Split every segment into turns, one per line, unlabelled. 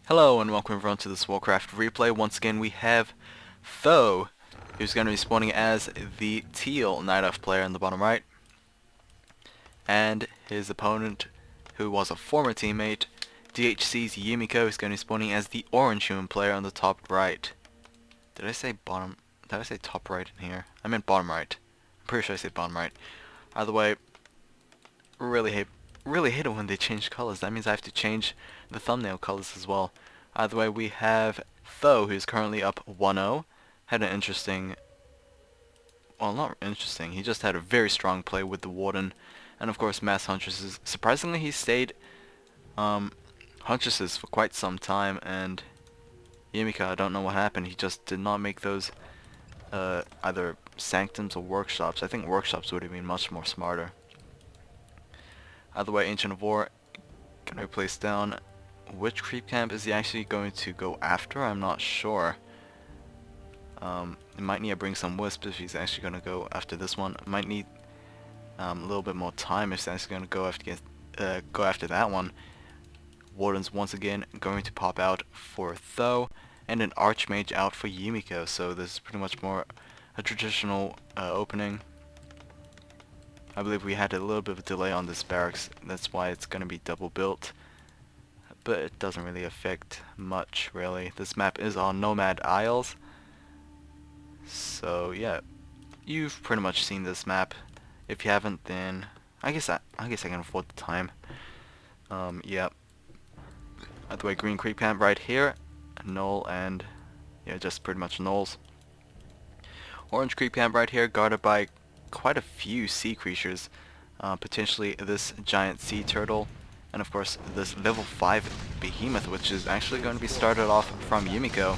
Hello and welcome everyone to this Warcraft replay. Once again we have Tho, who's going to be spawning as the teal Night Elf player in the bottom right, and his opponent, who was a former teammate, Dhc.Yumiko, is going to be spawning as the orange human player on the top right. Did I say bottom? Did I say top right in here? I meant bottom right. I'm pretty sure I said bottom right. Either way, really hate it when they change colors. That means I have to change the thumbnail colors as well. Either way, we have Tho, who's currently up 1-0. Had an interesting, well, not interesting, he just had a very strong play with the Warden. And of course, Mass Huntresses. Surprisingly, he stayed Huntresses for quite some time, and Yumiko, I don't know what happened. He just did not make those either Sanctums or Workshops. I think Workshops would have been much more smarter. Either way, Ancient of War gonna be placed down. Which creep camp is he actually going to go after? I'm not sure. It might need to bring some wisps if he's actually going to go after this one. It might need a little bit more time if he's actually going to go after that one. Warden's once again going to pop out for Tho, and an Archmage out for Yumiko. So this is pretty much more a traditional opening. I believe we had a little bit of a delay on this barracks. That's why it's going to be double built. But it doesn't really affect much, really. This map is on Nomad Isles. So yeah, you've pretty much seen this map. If you haven't, then I guess I can afford the time. Yeah. By the way, green creep camp right here, null, and yeah, just pretty much nulls. Orange creep camp right here, guarded by quite a few sea creatures. Potentially this giant sea turtle. And of course this level 5 behemoth, which is actually going to be started off from Yumiko.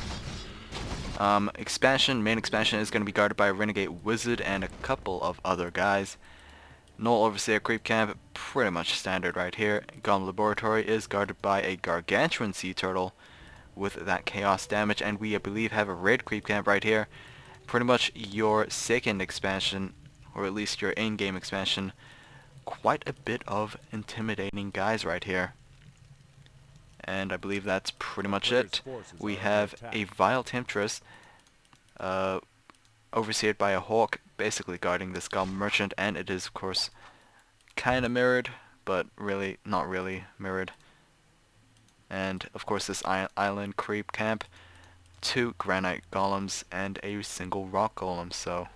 Main expansion is going to be guarded by a renegade wizard and a couple of other guys. Null Overseer creep camp, pretty much standard right here. Golem Laboratory is guarded by a gargantuan sea turtle with that chaos damage, and we I believe have a red creep camp right here. Pretty much your second expansion, or at least your in-game expansion. Quite a bit of intimidating guys right here. And I believe that's pretty much it. We have a Vile Temptress, overseered by a Hawk, basically guarding this Golem Merchant, and it is of course kinda mirrored, but really not really mirrored. And of course this island creep camp, 2 granite golems and a single rock golem, so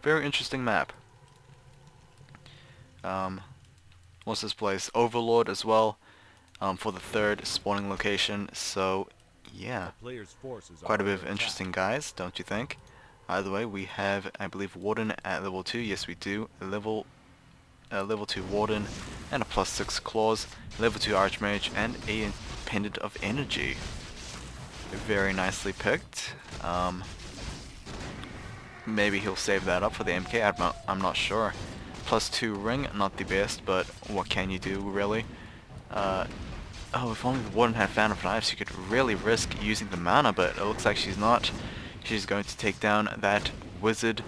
very interesting map. What's this place? Overlord as well, for the 3rd spawning location. So yeah, quite a bit of interesting guys, don't you think? Either way, we have, I believe, Warden at level 2. Yes, we do. Level 2 Warden and a +6 claws. Level 2 Archmage and a Pendant of Energy. Very nicely picked. Maybe he'll save that up for the MK. I'm not sure. +2 ring, not the best, but what can you do, really? Oh, if only the Warden had Fan of Knives, you could really risk using the mana, but it looks like she's not. She's going to take down that wizard,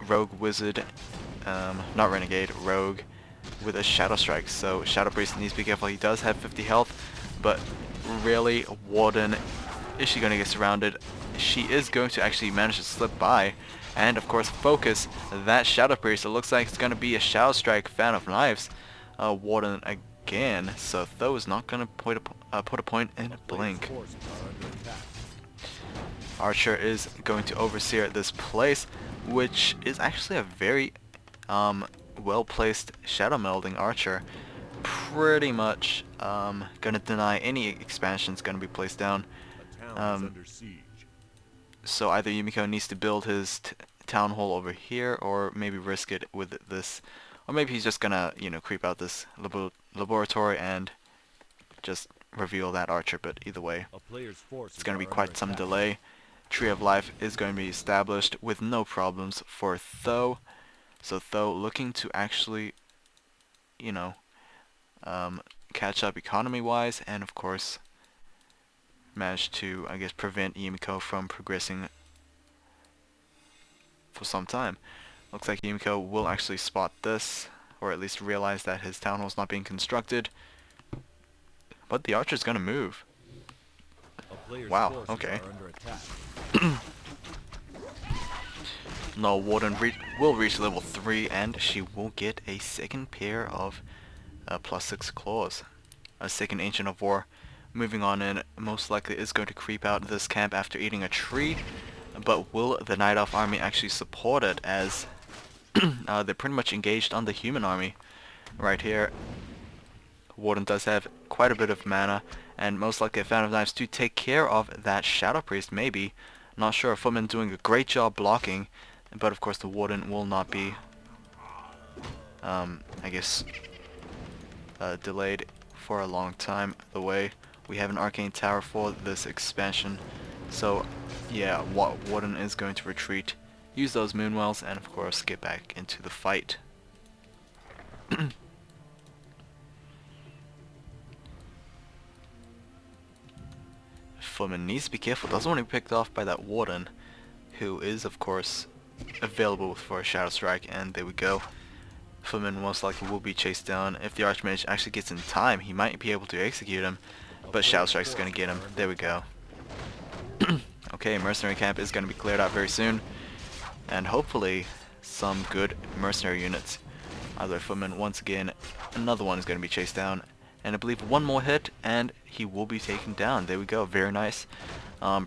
rogue wizard, not renegade, rogue, with a Shadow Strike. So Shadow Priest needs to be careful. He does have 50 health, but really, Warden, is she going to get surrounded? She is going to actually manage to slip by. And of course focus that Shadow Priest. It looks like it's going to be a Shadow Strike Fan of Knives Warden again. So Tho is not going to put a point in a blink. Archer is going to overseer this place, which is actually a very well placed Shadow Melding Archer. Pretty much going to deny any expansions going to be placed down. So either Yumiko needs to build his town hall over here, or maybe risk it with this, or maybe he's just gonna, you know, creep out this laboratory and just reveal that archer. But either way, it's gonna be quite some delay. Tree of Life is going to be established with no problems for Tho. So Tho looking to actually, you know, catch up economy-wise, and of course managed to, I guess, prevent Yumiko from progressing for some time. Looks like Yumiko will actually spot this, or at least realize that his town hall is not being constructed. but the archer's gonna move. Wow, okay. No, Warden will reach level 3 and she will get a second pair of +6 claws. A second Ancient of War moving on in, most likely is going to creep out this camp after eating a tree, but will the Night Elf army actually support it, as they're pretty much engaged on the human army right here. Warden does have quite a bit of mana, and most likely a Fan of Knives to take care of that Shadow Priest, maybe. Not sure if Footman doing a great job blocking, but of course the Warden will not be, I guess, delayed for a long time. The way we have an Arcane Tower for this expansion, so yeah, Warden is going to retreat, use those Moonwells, and of course get back into the fight. Footman needs to be careful, doesn't want to be picked off by that Warden, who is of course available for a Shadow Strike, and there we go. Footman most likely will be chased down. If the Archmage actually gets in time, he might be able to execute him, but Shadow Strike's going to get him. There we go. Okay, Mercenary Camp is going to be cleared out very soon, and hopefully some good mercenary units. Either Footman, once again, another one is going to be chased down, and I believe one more hit and he will be taken down. There we go, very nice.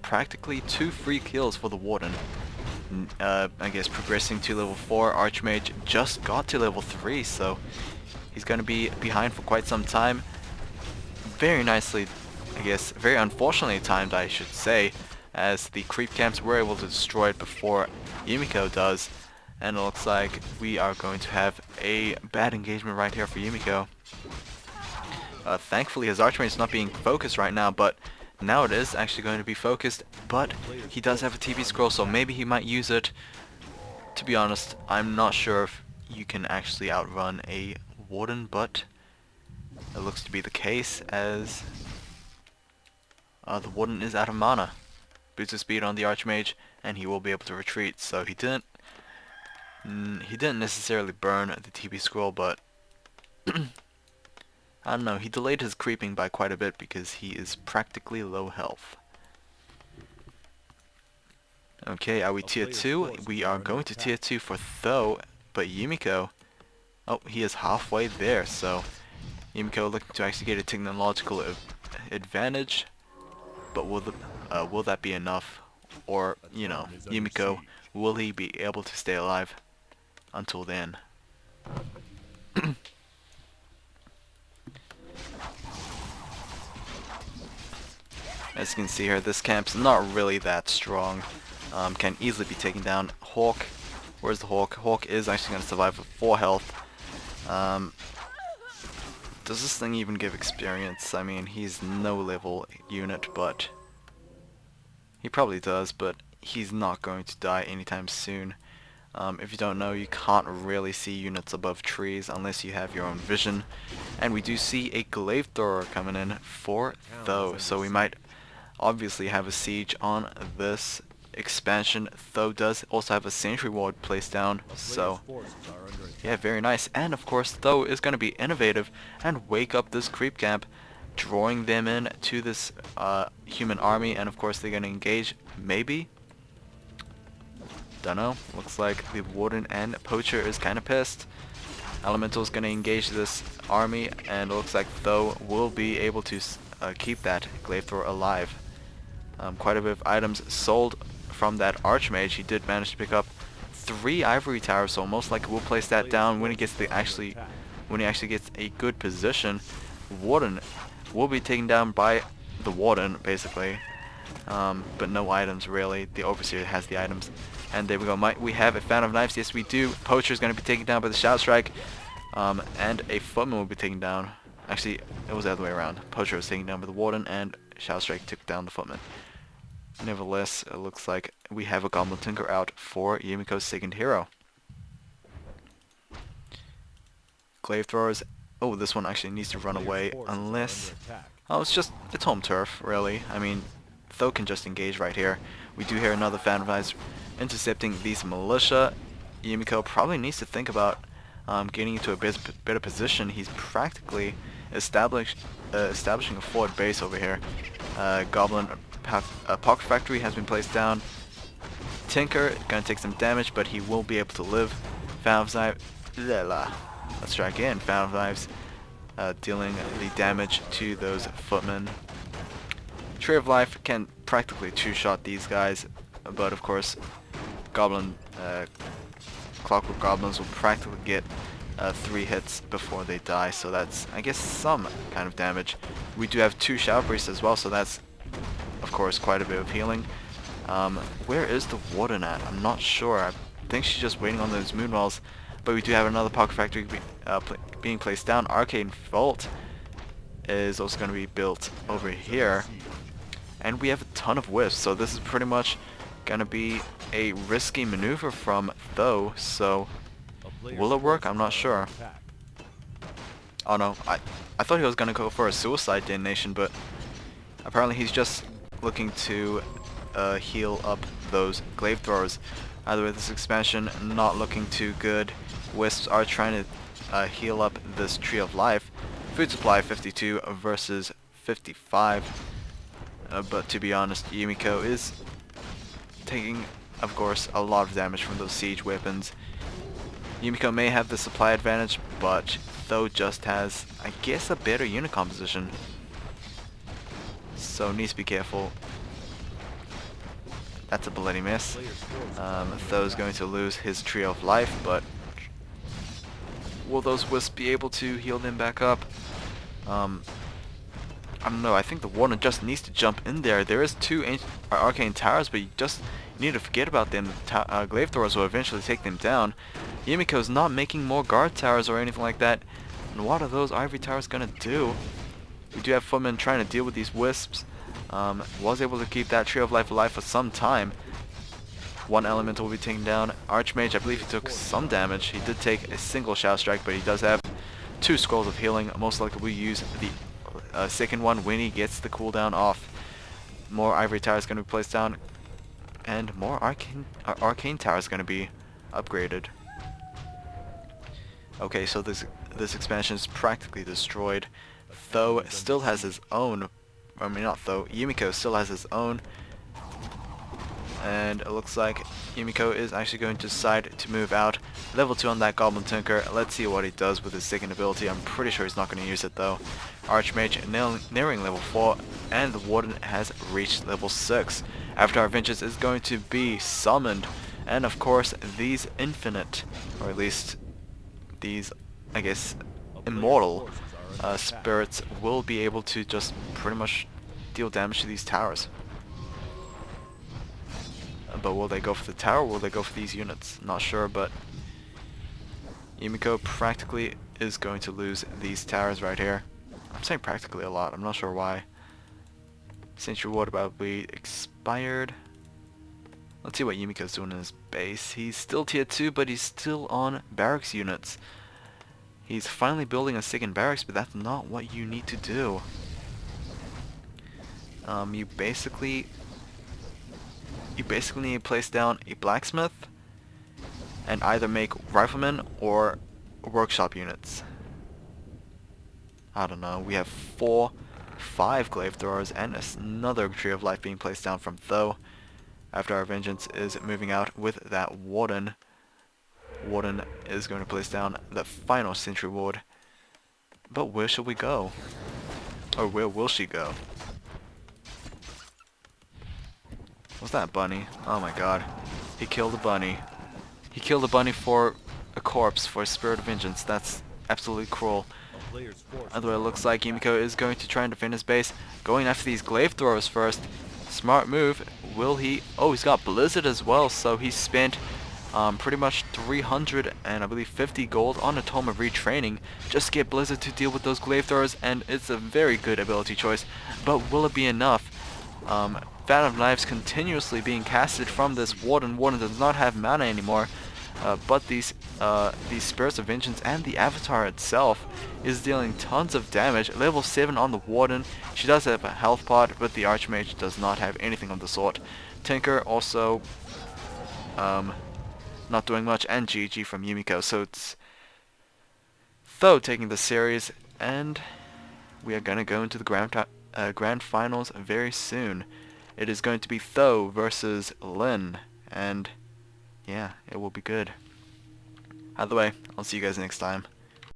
Practically 2 free kills for the Warden. I guess progressing to level 4, Archmage just got to level 3, so he's going to be behind for quite some time. Very nicely, I guess, very unfortunately timed, I should say, as the creep camps were able to destroy it before Yumiko does, and it looks like we are going to have a bad engagement right here for Yumiko. Thankfully his Archmage is not being focused right now, but now it is actually going to be focused, but he does have a TP scroll, so maybe he might use it. To be honest, I'm not sure if you can actually outrun a Warden, but it looks to be the case, as the Warden is out of mana. Boots of speed on the Archmage, and he will be able to retreat, so he didn't necessarily burn the TP scroll, but I don't know, he delayed his creeping by quite a bit because he is practically low health. Okay, are we tier 2? We are going to tier 2 for Tho, but Yumiko, oh, he is halfway there, so Yumiko looking to actually get a technological advantage, but will that be enough? Or, you know, Yumiko, will he be able to stay alive until then? As you can see here, this camp's not really that strong. Can easily be taken down. Hawk, where's the Hawk? Hawk is actually going to survive with 4 health. Does this thing even give experience? I mean, he's no level unit, but he probably does, but he's not going to die anytime soon. If you don't know, you can't really see units above trees unless you have your own vision. And we do see a Glaive Thrower coming in for Tho, so we might obviously have a siege on this expansion. Tho does also have a sentry ward placed down, so yeah, very nice. And of course Tho is going to be innovative and wake up this creep camp, drawing them in to this human army, and of course they're going to engage, maybe? Don't know. Looks like the Warden and Poacher is kind of pissed. Elemental is going to engage this army, and it looks like Tho will be able to keep that Glaive Thrower alive. Quite a bit of items sold from that Archmage. He did manage to pick up 3 ivory towers, so most likely we'll place that down when he gets when he actually gets a good position. Warden will be taken down by the Warden, basically, but no items really. The Overseer has the items, and there we go. Might we have a Fan of Knives? Yes, we do. Poacher is going to be taken down by the Shadow Strike, and a Footman will be taken down. Actually, it was the other way around. Poacher was taken down by the Warden, and Shadow Strike took down the Footman. Nevertheless, it looks like we have a Goblin Tinker out for Yumiko's second hero. Glaive Throwers. Oh, this one actually needs to run away, unless... Oh, it's home turf, really. I mean, Tho can just engage right here. We do hear another Fan of Knives intercepting these militia. Yumiko probably needs to think about getting into a better position. He's practically establishing a forward base over here. Goblin Pocket Factory has been placed down. Tinker gonna take some damage, but he will be able to live. Fountain of Knives. Let's try again. Fountain of Knives dealing the damage to those footmen. Tree of Life can practically two-shot these guys, but of course, Clockwork Goblins will practically get 3 hits before they die, so that's, I guess, some kind of damage. We do have 2 Shadow Priests as well, so that's, of course, quite a bit of healing. Where is the Warden at? I'm not sure. I think she's just waiting on those Moon Wells, but we do have another Pocket Factory being placed down. Arcane Vault is also going to be built over here, and we have a ton of Wisps, so this is pretty much going to be a risky maneuver from Tho, so will it work? I'm not sure. Oh no, I thought he was going to go for a suicide detonation, but apparently he's just looking to heal up those glaive throwers. Either way, this expansion not looking too good. Wisps are trying to heal up this Tree of Life. Food supply 52 versus 55. But to be honest, Yumiko is taking, of course, a lot of damage from those siege weapons. Yumiko may have the supply advantage, but Tho just has, I guess, a better unit composition. So needs to be careful. That's a bloody miss. Tho's going to lose his Tree of Life, but will those Wisps be able to heal them back up? I don't know. I think the Warden just needs to jump in there. There is 2 arcane towers, but you just need to forget about them. Glaive throwers will eventually take them down. Yumiko's not making more guard towers or anything like that. And what are those ivory towers gonna do? We do have footmen trying to deal with these Wisps. Was able to keep that Tree of Life alive for some time. 1 elemental will be taken down. Archmage, I believe he took some damage. He did take a single Shadow Strike, but he does have 2 scrolls of healing. Most likely we use the second one when he gets the cooldown off. More ivory towers going to be placed down, and more arcane towers going to be upgraded. Okay, so this expansion is practically destroyed. Tho still has his own. I mean, not Tho. Yumiko still has his own. And it looks like Yumiko is actually going to decide to move out. Level 2 on that Goblin Tinker. Let's see what he does with his second ability. I'm pretty sure he's not going to use it though. Archmage nearing level 4, and the Warden has reached level 6. Avatar Vengeance is going to be summoned. And of course, these infinite, or at least these, I guess, immortal spirits will be able to just pretty much deal damage to these towers. But will they go for the tower or will they go for these units? Not sure, but Yumiko practically is going to lose these towers right here. I'm saying practically a lot, I'm not sure why. Century Ward probably expired. Let's see what Yumiko's doing in his base. He's still tier 2, but he's still on barracks units. He's finally building a second barracks, but that's not what you need to do. You basically need to place down a blacksmith and either make riflemen or workshop units. I don't know. We have 5 glaive throwers and another Tree of Life being placed down from Tho. After our Vengeance is moving out with that Warden. Warden is going to place down the final Sentry Ward. But where shall we go? Or where will she go? What's that bunny? Oh my god. He killed a bunny. He killed a bunny for a corpse, for a Spirit of Vengeance. That's absolutely cruel. Either way, it looks like Yumiko is going to try and defend his base. Going after these glaive throwers first. Smart move. Will he? Oh, he's got Blizzard as well, so he spent pretty much 300 and I believe 50 gold on a Tome of Retraining just to get Blizzard to deal with those glaive throwers, and it's a very good ability choice. But will it be enough? Fountain of Knives continuously being casted from this Warden. Warden does not have mana anymore, but these Spirits of Vengeance and the Avatar itself is dealing tons of damage. Level 7 on the Warden. She does have a health pod, but the Archmage does not have anything of the sort. Tinker also not doing much, and GG from Yumiko. So it's Tho taking the series, and we are going to go into the grand finals very soon. It is going to be Tho versus Lin, and yeah, it will be good. Either way, I'll see you guys next time.